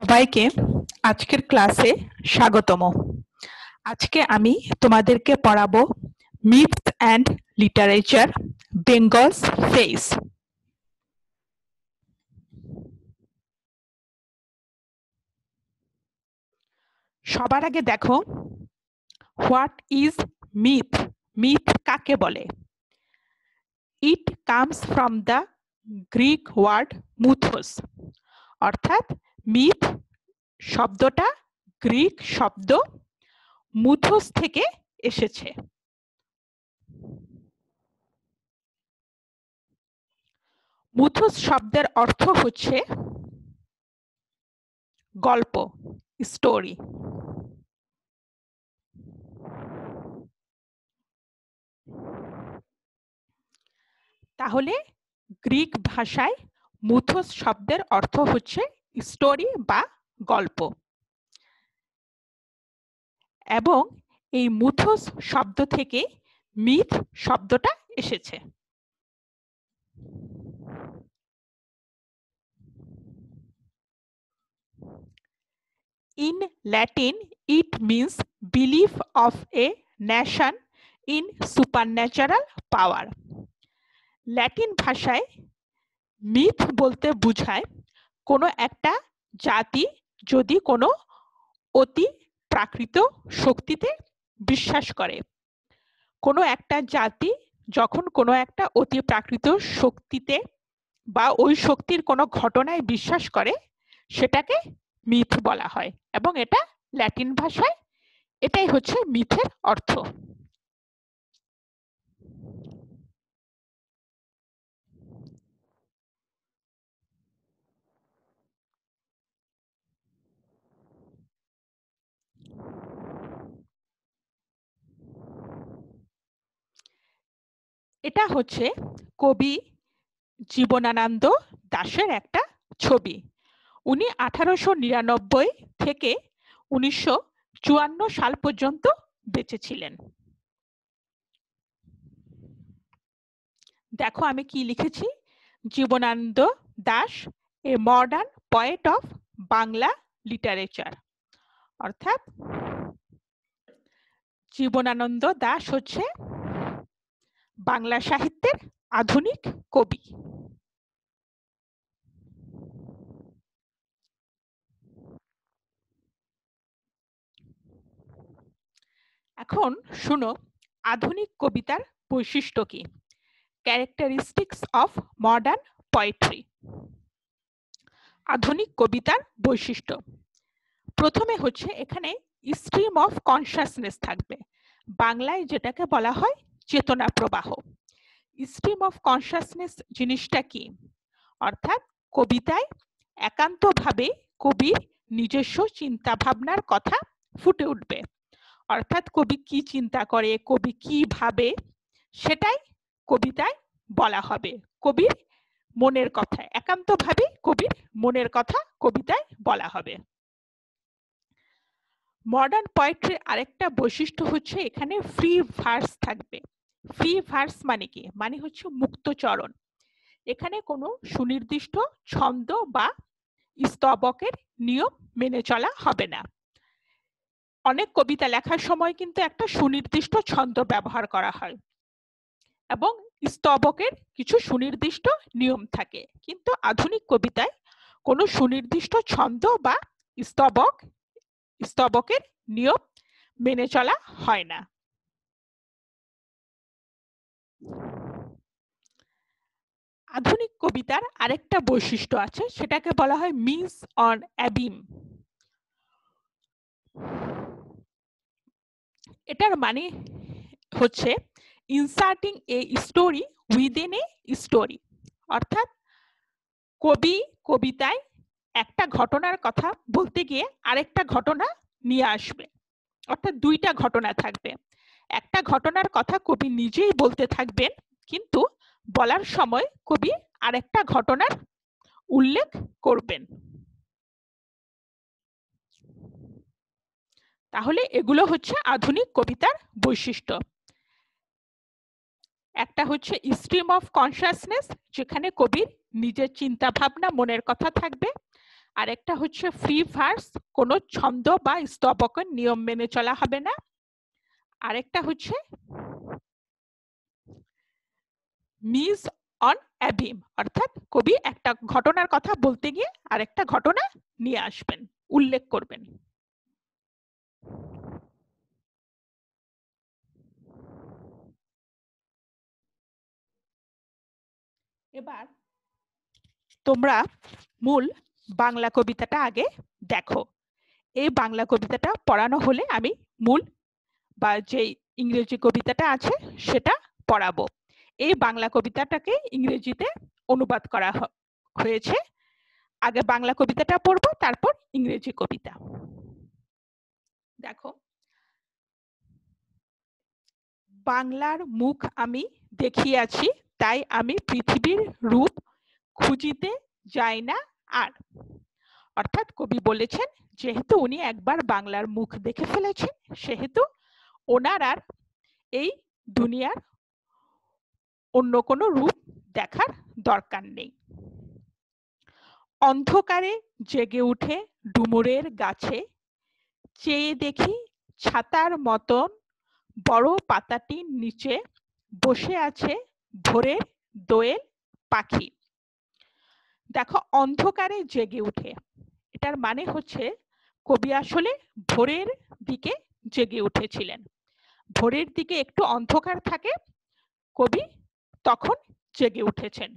সবাইকে আজকের ক্লাসে স্বাগতম। আজকে আমি তোমাদেরকে পড়াবো myths and literature Bengal's face. সবার আগে দেখো, হোয়াট ইজ মিথ? মিথ কাকে বলে? It comes from the Greek word mythos, অর্থাৎ মিথ শব্দটা গ্রিক শব্দ মুথোস থেকে এসেছে। মুথোস শব্দের অর্থ হচ্ছে গল্প, স্টোরি। তাহলে গ্রিক ভাষায় মুথোস শব্দের অর্থ হচ্ছে স্টোরি বা গল্প, এবং এই মুথোস শব্দ থেকে মিথ শব্দটা এসেছে। In Latin, it means belief of a nation in supernatural power. Latin ভাষায় মিথ বলতে বোঝায় কোনো একটা জাতি যদি কোনো অতি প্রাকৃত শক্তিতে বিশ্বাস করে। কোনো একটা জাতি যখন কোনো একটা অতি প্রাকৃত শক্তিতে বা ওই শক্তির কোনো ঘটনায় বিশ্বাস করে, সেটাকে মিথ বলা হয়, এবং এটা ল্যাটিন ভাষায় এটাই হচ্ছে মিথের অর্থ। এটা হচ্ছে কবি জীবনানন্দ দাশের একটা ছবি। উনি 1899 থেকে 1954 সাল পর্যন্ত বেঁচে ছিলেন। দেখো আমি কি লিখেছি, Jibanananda Das a modern poet of Bangla literature, অর্থাৎ জীবনানন্দ দাশ হচ্ছে বাংলা সাহিত্যের আধুনিক কবি। এখন শুনো আধুনিক কবিতার বৈশিষ্ট্য কি, ক্যারেক্টারিস্টিক্স অফ মডার্ন পোয়েট্রি। আধুনিক কবিতার বৈশিষ্ট্য, প্রথমে হচ্ছে এখানে স্ট্রিম অফ কনসাসনেস থাকবে, বাংলায় যেটাকে বলা হয় চেতনা প্রবাহ। স্ট্রিম অফ কনসাসনেস জিনিসটা কি, অর্থাৎ কবিতায় একান্তভাবে কবির নিজস্ব চিন্তা ভাবনার কথা ফুটে উঠবে, অর্থাৎ কবি কি চিন্তা করে, কবি কি ভাবে, সেটাই কবিতায় বলা হবে। কবির মনের কথা, একান্তভাবে কবির মনের কথা কবিতায় বলা হবে। মডার্ন পোয়েট্রির আরেকটা বৈশিষ্ট্য হচ্ছে এখানে ফ্রি ভার্স থাকবে। ফ্রি ভার্স মানে কি, মানে হচ্ছে মুক্তচরণ। এখানে কোনো সুনির্দিষ্ট ছন্দ বা স্তবকের নিয়ম মেনে চলা হবে না। অনেক কবিতা লেখার সময় কিন্তু একটা সুনির্দিষ্ট ছন্দ ব্যবহার করা হয় এবং স্তবকের কিছু সুনির্দিষ্ট নিয়ম থাকে, কিন্তু আধুনিক কবিতায় কোনো সুনির্দিষ্ট ছন্দ বা স্তবকের নিয়ম মেনে চলা হয় না। আধুনিক কবিতার আরেকটা বৈশিষ্ট্য আছে, সেটাকে বলা হয় মিস অন অ্যাবিম। এটার মানে হচ্ছে inserting a story within a story, অর্থাৎ কবি কবিতায় একটা ঘটনার কথা বলতে গিয়ে আরেকটা ঘটনা নিয়ে আসবে, অর্থাৎ দুইটা ঘটনা থাকবে। একটা ঘটনার কথা কবি নিজেই বলতে থাকবেন, কিন্তু বলার সময় কবি আরেকটা ঘটনার উল্লেখ করবেন। তাহলে এগুলো হচ্ছে আধুনিক কবিতার বৈশিষ্ট্য। একটা হচ্ছে স্ট্রিম অফ কনসাসনেস, যেখানে কবির নিজের চিন্তা ভাবনা মনের কথা থাকবে, আরেকটা হচ্ছে ফ্রি ভার্স, কোনো ছন্দ বা স্তবকের নিয়ম মেনে চলা হবে না। আরেকটা হচ্ছে মিস অন অ্যাবিম, অর্থাৎ কবি একটা ঘটনার কথা বলতে গিয়ে আরেকটা ঘটনা নিয়ে আসবেন, উল্লেখ করবেন। এবার তোমরা মূল বাংলা কবিতাটা আগে দেখো। এই বাংলা কবিতাটা পড়ানো হলে আমি মূল বা যে ইংরেজি কবিতাটা আছে সেটা পড়াবো। এই বাংলা কবিতাটাকে ইংরেজিতে অনুবাদ করা হয়েছে। আগে বাংলা কবিতাটা পড়বো, তারপর ইংরেজি কবিতা। দেখো, বাংলার মুখ আমি দেখিয়াছি, তাই আমি পৃথিবীর রূপ খুঁজিতে যাই না আর। অর্থাৎ কবি বলেছেন, যেহেতু উনি একবার বাংলার মুখ দেখে ফেলেছেন, সেহেতু ওনার আর এই দুনিয়ার অন্য কোনো রূপ দেখার দরকার নেই। অন্ধকারে জেগে উঠে ডুমুরের গাছে, চেয়ে দেখি ছাতার মতন বড় পাতাটির নিচে বসে আছে ভোরের দোয়েল পাখি। দেখো, অন্ধকারে জেগে উঠে, এটার মানে হচ্ছে কবি আসলে ভোরের দিকে জেগে উঠেছিলেন। ভোরের দিকে একটু অন্ধকার থাকে, কবি তখন জেগে উঠেছেন।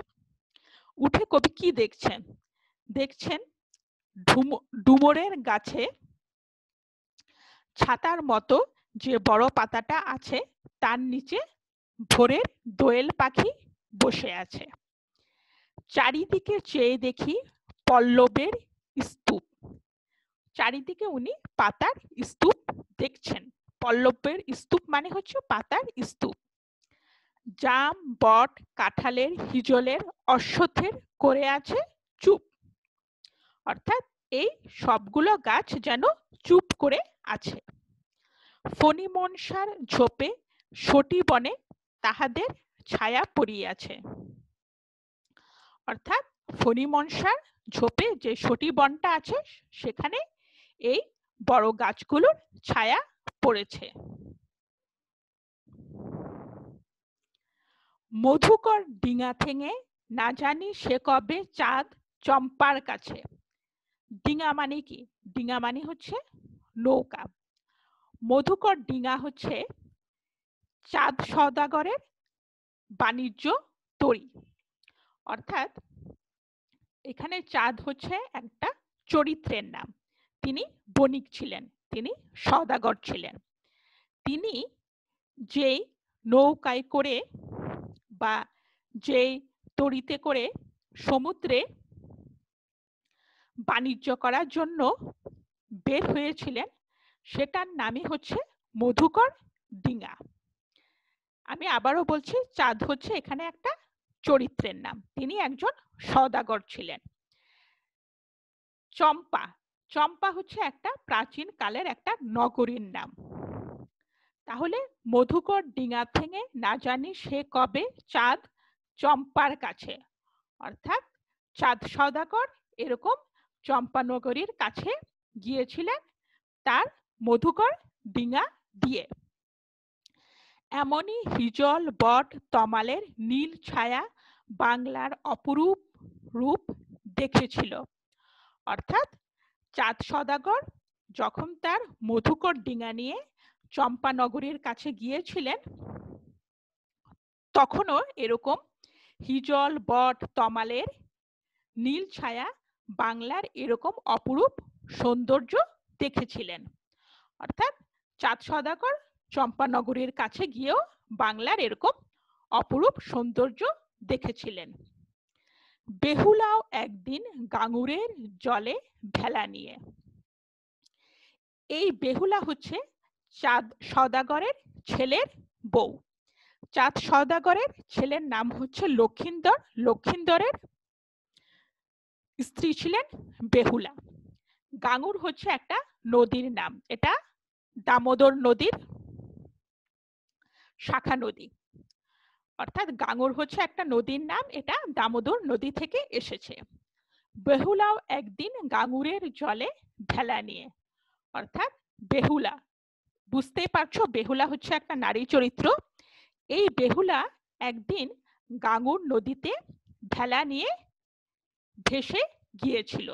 উঠে কবি কি দেখছেন? দেখছেন ডুমুরের গাছে ছাতার মতো যে বড় পাতাটা আছে তার নিচে ভোরের দোয়েল পাখি বসে আছে। চারিদিকে চেয়ে দেখি পল্লবের স্তূপ। চারিদিকে উনি পাতার স্তূপ দেখছেন। পল্লবের স্তূপ মানে হচ্ছে পাতার স্তূপ। জাম, বট, কাঁঠালের, হিজলের, অশ্বত্থের করে আছে চুপ। অর্থাৎ এই সবগুলো গাছ যেন চুপ করে আছে। ফণি মনসার ঝোপে সটি বনে তাহাদের ছায়া পড়িয়াছে। অর্থাৎ ফণি মনসার ঝোপে যে সটি বনটা আছে সেখানে এই বড় গাছগুলোর ছায়া পড়েছে। মধুকর ডিঙা ঠেঙে না জানি সে কবে চাঁদ চম্পার কাছে। ডিঙা মানে কি? ডিঙা মানে হচ্ছে নৌকা। মধুকর ডিঙা হচ্ছে চাঁদ সওদাগরের বাণিজ্য তরী। অর্থাৎ এখানে চাঁদ হচ্ছে একটা চরিত্রের নাম। তিনি বণিক ছিলেন, তিনি সওদাগর ছিলেন। তিনি যেই নৌকায় করে বা যেই তরীতে করে সমুদ্রে বাণিজ্য করার জন্য বের হয়েছিলেন, সেটার নামই হচ্ছে মধুকর ডিঙা। আমি আবারও বলছি, চাঁদ হচ্ছে এখানে একটা চরিত্রের নাম, তিনি একজন সওদাগর ছিলেন। চম্পা, চম্পা হচ্ছে একটা প্রাচীন কালের একটা নগরীর নাম। তাহলে মধুকর ডিঙা থেকে না জানি সে কবে চাঁদ চম্পার কাছে, অর্থাৎ চাঁদ সওদাগর এরকম চম্পানগরীর কাছে গিয়েছিলেন তার মধুকর ডিঙা দিয়ে। এমনই হিজল, বট, তমালের নীল ছায়া বাংলার অপরূপ রূপ দেখেছিল। অর্থাৎ চাঁদ সওদাগর যখন তার মধুকর ডিঙা নিয়ে চম্পানগরীর কাছে গিয়েছিলেন, তখনও এরকম হিজল, বট, তমালের নীল ছায়া বাংলার এরকম অপরূপ সৌন্দর্য দেখেছিলেন। অর্থাৎ চাঁদ সওদাগর চম্পানগরীর কাছে গিয়েও বাংলার এরকম অপরূপ সৌন্দর্য দেখেছিলেন। বেহুলাও একদিন গাঙুরের জলে ভেলা নিয়ে। এই বেহুলা হচ্ছে চাঁদ সওদাগরের ছেলের বউ। চাঁদ সওদাগরের ছেলের নাম হচ্ছে লক্ষিন্দর। লক্ষিন্দরের স্ত্রী ছিলেন বেহুলা। গাঙুর হচ্ছে একটা নদীর নাম, এটা দামোদর নদীর শাখা নদী। অর্থাৎ গাঙুর হচ্ছে একটা নদীর নাম, এটা দামোদর নদী থেকে এসেছে। বেহুলাও একদিন গাঙুরের জলে ভেলা নিয়ে, অর্থাৎ বেহুলা, বুঝতেই পারছো বেহুলা হচ্ছে একটা নারী চরিত্র। এই বেহুলা একদিন গাঙুর নদীতে ভেলা নিয়ে ভেসে গিয়েছিল।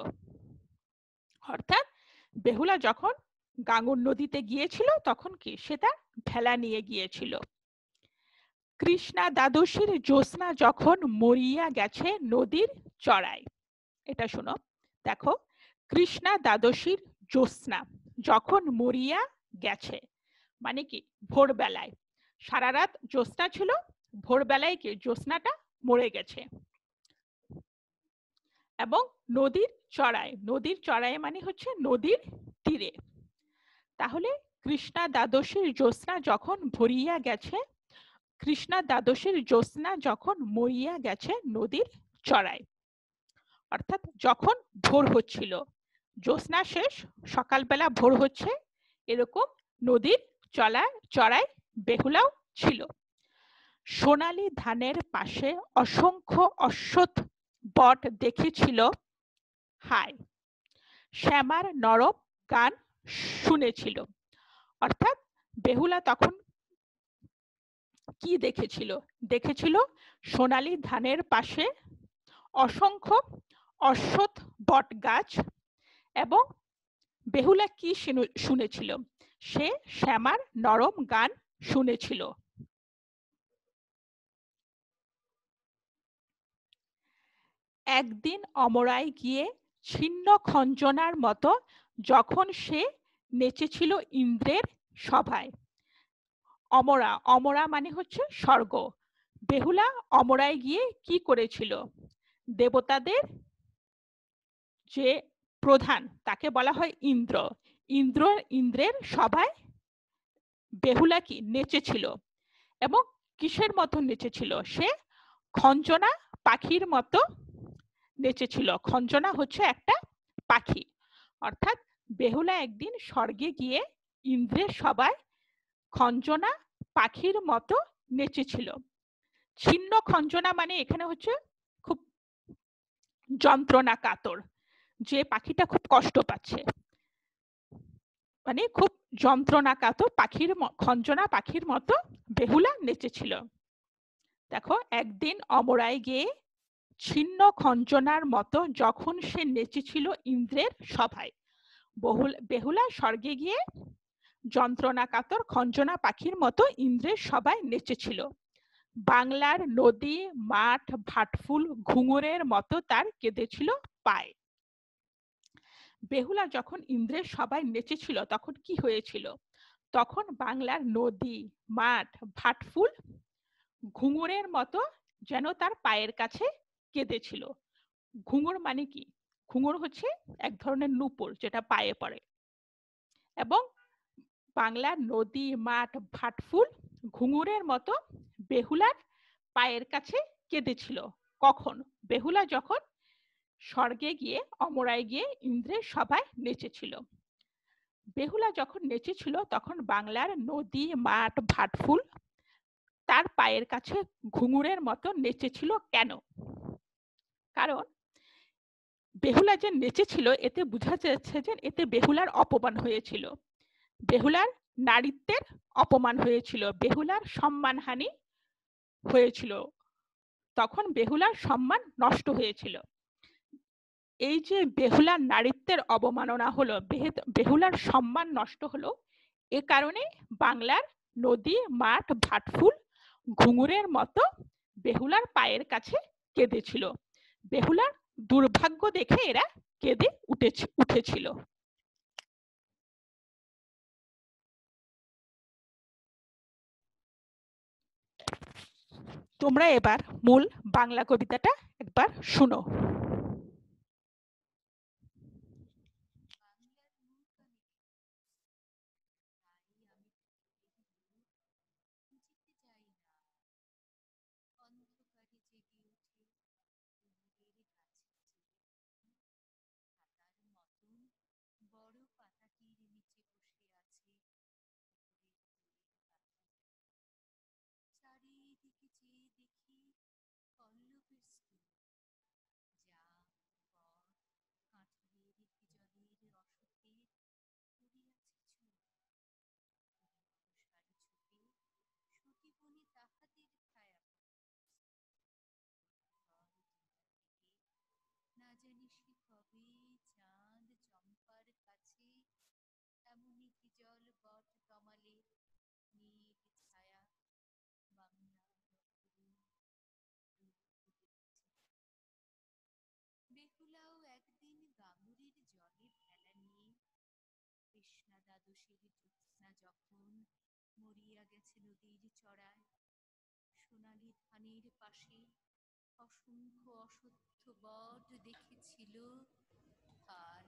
অর্থাৎ বেহুলা যখন গাঙুর নদীতে গিয়েছিল তখন কি সেটা ভেলা নিয়ে গিয়েছিল। কৃষ্ণা দ্বাদশীর জ্যোৎস্না যখন মরিয়া গেছে নদীর চড়ায়। এটা শোনো, দেখো, কৃষ্ণা দ্বাদশীর জ্যোৎস্না যখন মরিয়া গেছে মানে কি ভোরবেলায়, সারা রাত জ্যোৎস্না ছিল, ভোরবেলায় কি জ্যোৎস্নাটা মরে গেছে। এবং নদীর চড়ায়, নদীর চড়ায় মানে হচ্ছে নদীর তীরে। তাহলে কৃষ্ণা দ্বাদশীর জ্যোৎস্না যখন ভরিয়া গেছে, কৃষ্ণা দ্বাদশীর জ্যোৎস্না যখন মরিয়া গেছে নদীর চড়ায়, অর্থাৎ যখন ভোর হচ্ছিল, জ্যোৎস্না শেষ, সকালবেলা ভোর হচ্ছে, এরকম নদীর চড়ায় বেহুলাও ছিল। সোনালী ধানের পাশে অসংখ্য অশ্বত্থ বট দেখেছিল হায়, শ্যামার নরম গান শুনেছিল। অর্থাৎ বেহুলা তখন কি দেখেছিল? দেখেছিল সোনালী ধানের পাশে অসংখ্য অশ্বত্থ বট গাছ, এবং বেহুলা কি শুনেছিল? সে শ্যামার নরম গান শুনেছিল। একদিন অমরায় গিয়ে ছিন্ন খঞ্জনার মতো যখন সে নেচেছিল ইন্দ্রের সভায়। অমরা, অমরা মানে হচ্ছে স্বর্গ। বেহুলা অমরায় গিয়ে কি করেছিল? দেবতাদের যে প্রধান তাকে বলা হয় ইন্দ্র, ইন্দ্রের সভায় বেহুলা কি নেচেছিল। এবং কিসের মতো নেচেছিল? সে খঞ্জনা পাখির মতো নেচেছিল। খঞ্জনা হচ্ছে একটা পাখি। অর্থাৎ বেহুলা একদিন স্বর্গে গিয়ে ইন্দ্রের সভায় খঞ্জনা পাখির মতো নেচেছিল। ছিন্ন খঞ্জনা মানে এখানে হচ্ছে খুব যন্ত্রণা কাতর, যে পাখিটা খুব কষ্ট পাচ্ছে, মানে খুব যন্ত্রণা কাতর পাখির খঞ্জনা পাখির মতো বেহুলা নেচেছিল। দেখো, একদিন অমরায় গিয়ে ছিন্ন খঞ্জনার মতো যখন সে নেচেছিল ইন্দ্রের সভায়। বেহুলা স্বর্গে গিয়ে যন্ত্রণা কাতর খঞ্জনা পাখির মতো ইন্দ্রের সভায় নেচেছিল। বাংলার নদী, মাঠ, ভাটফুল ঘুঙুরের মতো তার কেঁদেছিল পায়। বেহুলা যখন ইন্দ্রের সভায় নেচেছিল তখন কি হয়েছিল? তখন বাংলার নদী, মাঠ, ভাটফুল ঘুঙুরের মতো যেন তার পায়ের কাছে কেঁদেছিল। ঘুঙুর মানে কি? ঘুঙুর হচ্ছে এক ধরনের নূপুর যেটা পায়ে পড়ে। এবং বাংলার নদী, মাঠ, ভাটফুল ঘুঙুরের মতো বেহুলার পায়ের কাছে কেঁদেছিল। কখন? বেহুলা যখন স্বর্গে গিয়ে, অমরায় গিয়ে ইন্দ্রের সভায় নেচেছিল। বেহুলা যখন নেচেছিল তখন বাংলার নদী, মাঠ, ভাটফুল তার পায়ের কাছে ঘুঙুরের মতো নেচেছিল। কেন? কারণ বেহুলা যে নেচেছিল এতে বোঝা যাচ্ছে যে এতে বেহুলার অপমান হয়েছিল, বেহুলার নারীত্বের অপমান হয়েছিল, বেহুলার সম্মানহানি হয়েছিল, তখন বেহুলার সম্মান নষ্ট হয়েছিল। এই যে বেহুলার নারীত্বের অবমাননা হলো, বেহুলার সম্মান নষ্ট হলো, এ কারণে বাংলার নদী, মাঠ, ভাটফুল ঘুঙুরের মতো বেহুলার পায়ের কাছে কেঁদেছিল। বেহুলার দুর্ভাগ্য দেখে এরা কেঁদে উঠেছিল। তোমরা এবার মূল বাংলা কবিতাটা একবার শুনো। আসি কবে চাঁদ চম্পার কাছে, এমনি কি জল বট তমালে নীল ছায়া বাংলার অপরূপ রূপ দেখছে। বেহুলাও একদিন গাঙ্গুরির জলে ভেলা নিয়ে কৃষ্ণা দ্বাদশীর জ্যোৎস্না যখন মরিয়া গেছে নদীর চড়ায়, সোনালি ধানের পাশে অসংখ্য অশ্বত্থ বট দেখেছিল, আর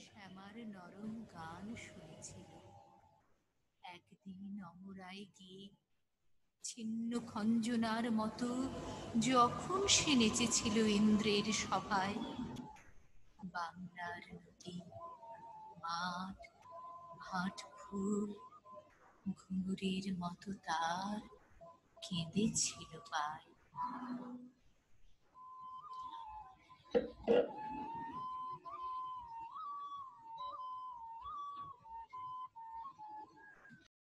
শ্যামার নরম গান শুনেছিল। একদিন অমরায় গিয়ে ছিন্ন খঞ্জনার মতো যখন সে নেচেছিল ইন্দ্রের সভায়, বাংলার নদী, মাঠ, ভাট ফুল ঘুঙুরের মতো তার কেঁদেছিল পায়।